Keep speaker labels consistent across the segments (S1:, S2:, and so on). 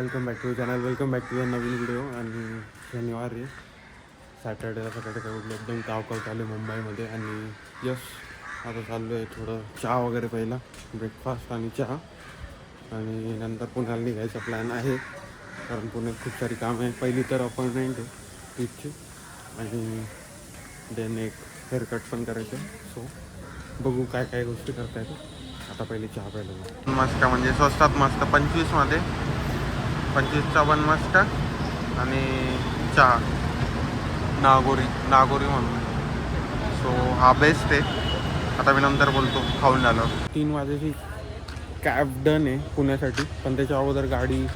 S1: Welcome back to channel. Welcome back to नवीन video. आणि शनिवारी सॅटर्डेला सकाळी काय उठलं एकदम कावकाव चालू आहे मुंबईमध्ये. आणि यस आता चाललो आहे थोडं चहा वगैरे पहिला ब्रेकफास्ट आणि चहा, आणि नंतर पुण्याला निघायचा प्लॅन आहे. कारण पुण्यात खूप सारी कामं आहे. पहिली तर अपॉइंटमेंट आहे ट्रीपची, आणि देन एक हेअरकट पण करायचं. सो बघू काय काय गोष्टी करता येतात. आता पहिले चहा प्यायला मस्त, म्हणजे स्वस्तात मस्त 25मध्ये 25चा पण मस्त. आणि चहा नागोरी म्हणून. सो हा बेस्ट आहे. आता मी नंतर बोलतो खाऊन झालं. 3 वाजेची कॅब डन आहे पुण्यासाठी, पण त्याच्या अगोदर गाडी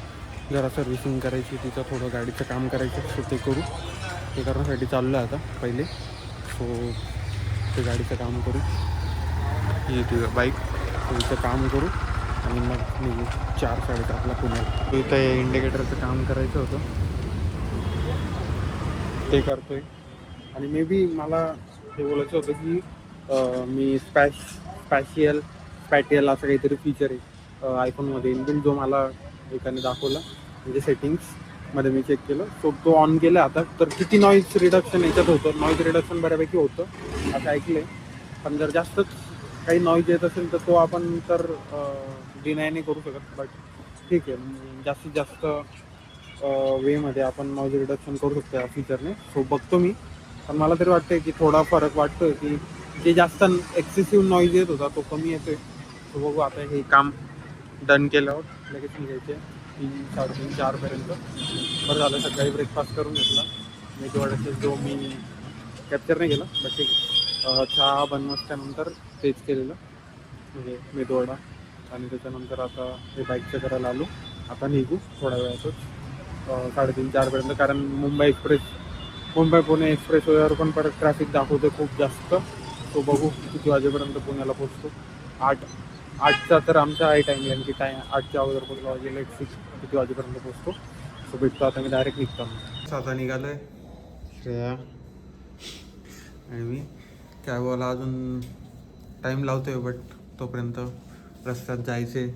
S1: जरा सर्व्हिसिंग करायची, तिचं थोडं गाडीचं काम करायचं. सो ते करू, ते करण्यासाठी चाललो आहे आता पहिले. सो ते गाडीचं काम करू, ही ती बाईक तिचं काम करू, आणि मग निघू 4-4:30ला पुण्याला. इथं इंडिकेटरचं काम करायचं होतं, ते करतोय. आणि मे बी मला हे बोलायचं होतं की मी स्पॅटियल असं काहीतरी फीचर आहे आयफोनमध्ये इनबिल्ट, जो मला एकाने दाखवला. म्हणजे सेटिंग्समध्ये मी चेक केलं, सो तो ऑन केला आता. तर किती नॉईज रिडक्शन याच्यात होतं, नॉईज रिडक्शन बऱ्यापैकी होतं असं ऐकलं आहे. पण जर जास्तच काही नॉईज येत असेल तर तो आपण तर डिनाय नाही करू शकत. बट ठीक आहे, जास्तीत जास्त वेमध्ये आपण नॉईज रिडक्शन करू शकतो या फीचरने. सो बघतो मी. पण मला तरी वाटतं की थोडा फरक वाटतो की जे जास्त एक्सेसिव्ह नॉईज येत होता तो कमी येतोय. सो बघू आता. हे काम डन केल्यावर लगेच निघायचे 3-3:30-4पर्यंत. बरं झालं सकाळी ब्रेकफास्ट करून घेतला. मेदूवड्याचा जो मी कॅप्चर नाही केला, बट ठीक आहे. चहा बनवल्यानंतर तेच केलेलं, म्हणजे मेदूवडा. आणि त्याच्यानंतर आता हे बाईकचं करायला आलो. आता निघू थोड्या वेळातच 3:30-4पर्यंत. कारण मुंबई पुणे एक्सप्रेसवेवर पण परत ट्रॅफिक दाखवते खूप जास्त. तो बघू किती वाजेपर्यंत पुण्याला पोचतो. 8चा तर आमचा आहे टाईम, की 8च्या अगोदर पोचला वाजेल. किती वाजेपर्यंत पोचतो. सो भेटतो आता. मी डायरेक्ट निघतो. आता निघालो आहे श्रेया आणि मी. कॅबवाला अजून टाईम लावतो आहे, बट तोपर्यंत रस्त्यात जायचे,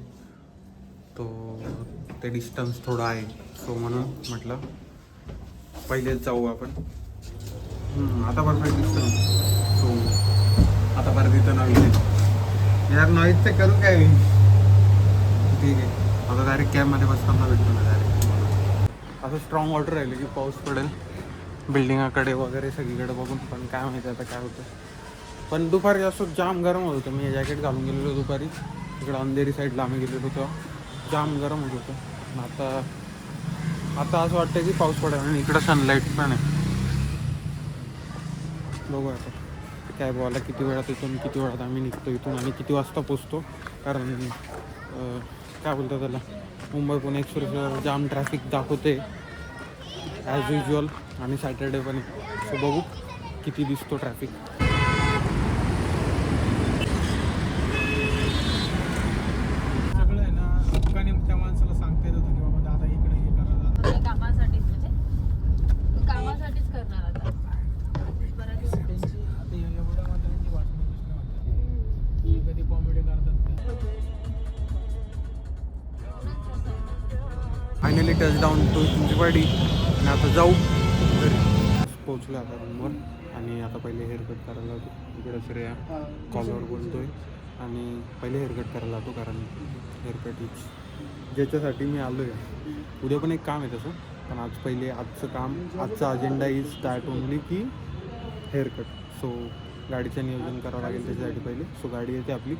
S1: तो ते डिस्टन्स थोडं आहे. सो म्हणून म्हटलं पहिलेच जाऊ आपण. आता परफेक्ट डिस्टन्स. सो आता परत इथं नॉईज यार, नॉईजचं करू काय मी. ठीक आहे, आता डायरेक्ट कॅबमध्ये बसताना भेटतो ना डायरेक्ट. असं स्ट्रॉंग वॉटर राहिलं की पाऊस पडेल बिल्डिंगाकडे वगैरे सगळीकडे बघून. पण काय माहिती आता काय होतं. पण दुपारी असं जाम गरम होत होतं. मी जॅकेट घालून गेलेलो दुपारी, इकडं अंधेरी साईडला आम्ही गेलेलो तेव्हा जाम गरम होत होतं. आता असं वाटतं की पाऊस पडेल. आणि इकडं सनलाईट पण आहे. बघू आता कॅबवाला किती वेळात येतो आणि किती वेळात आम्ही निघतो इथून, आणि किती वाजता पोचतो. कारण काय बोलतात त्याला, मुंबई पुणे एक्सप्रेसवर जाम ट्रॅफिक दाखवते ॲज युजल. आणि सॅटर्डे पण आहे. सो बघू किती दिसतो ट्रॅफिक. सगळं आहे ना, हक्काने त्या माणसाला सांगता येत होतं की बाबा दादा इकडे हे करा.
S2: कामासाठीच, म्हणजे कामासाठीच करणार आता.
S1: एवढ्या मात्रांची वाटणी कधी कॉमेडी करतात. फायनली टचडाऊन तो हिंजवाडी. आणि आता जाऊ घरी. पोचलो आता रूमवर. आणि आता पहिले हेअरकट करायला होतो. इकडं श्रेया कॉलवर बोलतोय. आणि पहिले हेअरकट करायला जातो, कारण हेअरकट ज्याच्यासाठी मी आलो आहे. उद्या पण एक काम आहे तसं, पण आज पहिले आजचा अजेंडा इज दॅट ओनली की हेअरकट. सो गाडीचं नियोजन करावं लागेल त्याच्यासाठी पहिले. सो गाडी येते आपली,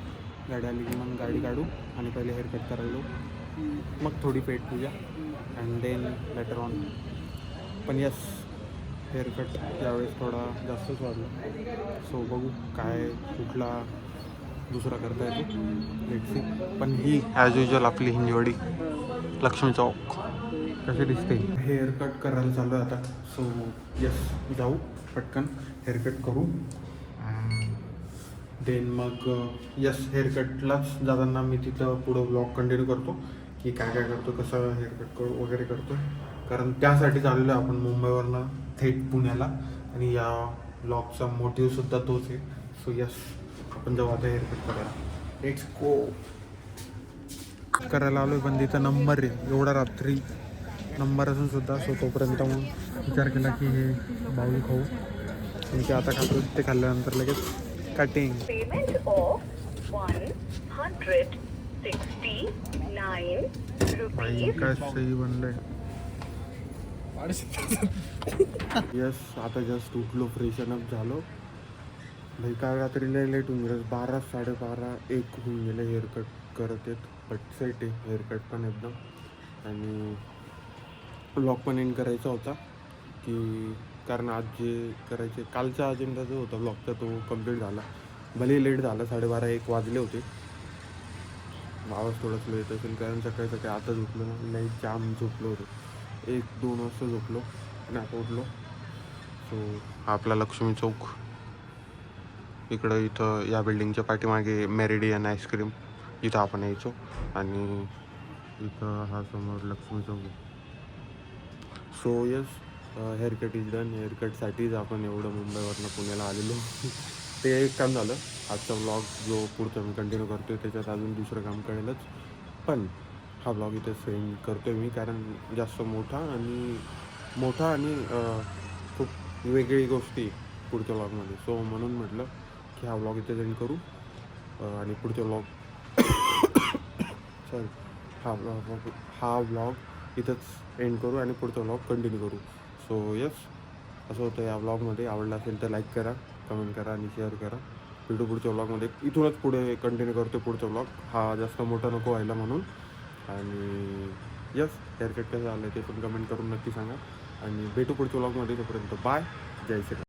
S1: गाडी आली की मग गाडी काढू आणि पहिले हेअरकट करायला जाऊ. मग थोडी पेट पूजा अँड देन लेटर ऑन. पण यस, हेअरकट यावेळेस थोडा जास्तच वाढला. सो बघू काय कुठला दुसरा करता येतो, लेट्स सी. पण ही ॲज युजल आपली हिंजवडी लक्ष्मी चौक कशी दिसते. हेअरकट करायला चालू आहे आता. सो यस, जाऊ पटकन हेअरकट करू. देन मग यस, हेअरकटलाच जाताना मी तिथं पुढं ब्लॉग कंटिन्यू करतो की काय काय करतो, कसं हेअरकट वगैरे करतो. कारण त्यासाठी चाललेलो आहे आपण मुंबईवरनं थेट पुण्याला. आणि या ब्लॉगचा मोटिव्हसुद्धा तोच आहे. सो यस, आपण जाऊ आता हेअरकट करायला. Let's go. करायला आलोय पण तिथं नंबर आहे एवढा रात्री नंबर असून सुद्धा सो तोपर्यंत मग विचार केला की हे बाउल खाऊ आणि ते आता खातो ते खाल्ल्यानंतर लगेच कटिंग
S3: Payment of 169
S1: भाई
S3: rupees.
S1: काय सही बनलंय यस आता जस्ट उठलो फ्रेशनअप झालो भाई काल रात्री लय लेट होऊन गेलं 12 12:30 1 होऊन गेलं हेअरकट करत येत बट सेट आहे हेअरकट पण एकदम आणि ब्लॉग पण एंड करायचा होता की कारण आज जे करायचे कालचा अजेंडा जो होता ब्लॉगचा तो कम्प्लीट झाला भले लेट झाला 12:30 1 वाजले होते आवाज थोडा स्लो येत असेल कारण सकाळी सकाळी आता झोपलो ना नाही जाम झोपलो होतो 1-2 वाजता झोपलो आणि आता उठलो सो आपला लक्ष्मी चौक इकडं इथं या बिल्डिंगच्या पाठीमागे मेरिडियन आईस्क्रीम इथं आपण यायचो आणि इथं हा समोर Lakshmi Chowk so yes haircut is done हेअरकटसाठीच आपण एवढं मुंबईवरनं पुण्याला आलेलो ते एक काम झालं आजचा व्लॉग जो पुढचा मी कंटिन्यू करतो आहे त्याच्यात अजून दुसरं काम कळेलच पण हा व्लॉग इथे सेंड करतो आहे मी कारण जास्त मोठा आणि खूप वेगळी गोष्टी पुढच्या व्लॉगमध्ये सो म्हणून म्हटलं की हा व्लॉग इथे सेंड करू आणि पुढचा व्लॉग सॉरी हा व्लॉग इथंच एंड करू आणि पुढचा व्लॉग कंटिन्यू करू सो यस असं होतं या व्लॉगमध्ये आवडला असेल तर लाईक करा कमेंट करा आणि शेअर करा भेटू पुढच्या व्लॉगमध्ये इथूनच पुढे कंटिन्यू करतो पुढचा व्लॉग हा जास्त मोठा नको व्हायला म्हणून आणि यस हेअरकट कसं आलं ते पण कमेंट करून नक्की सांगा आणि भेटू पुढच्या व्लॉगमध्ये तोपर्यंत बाय जय श्री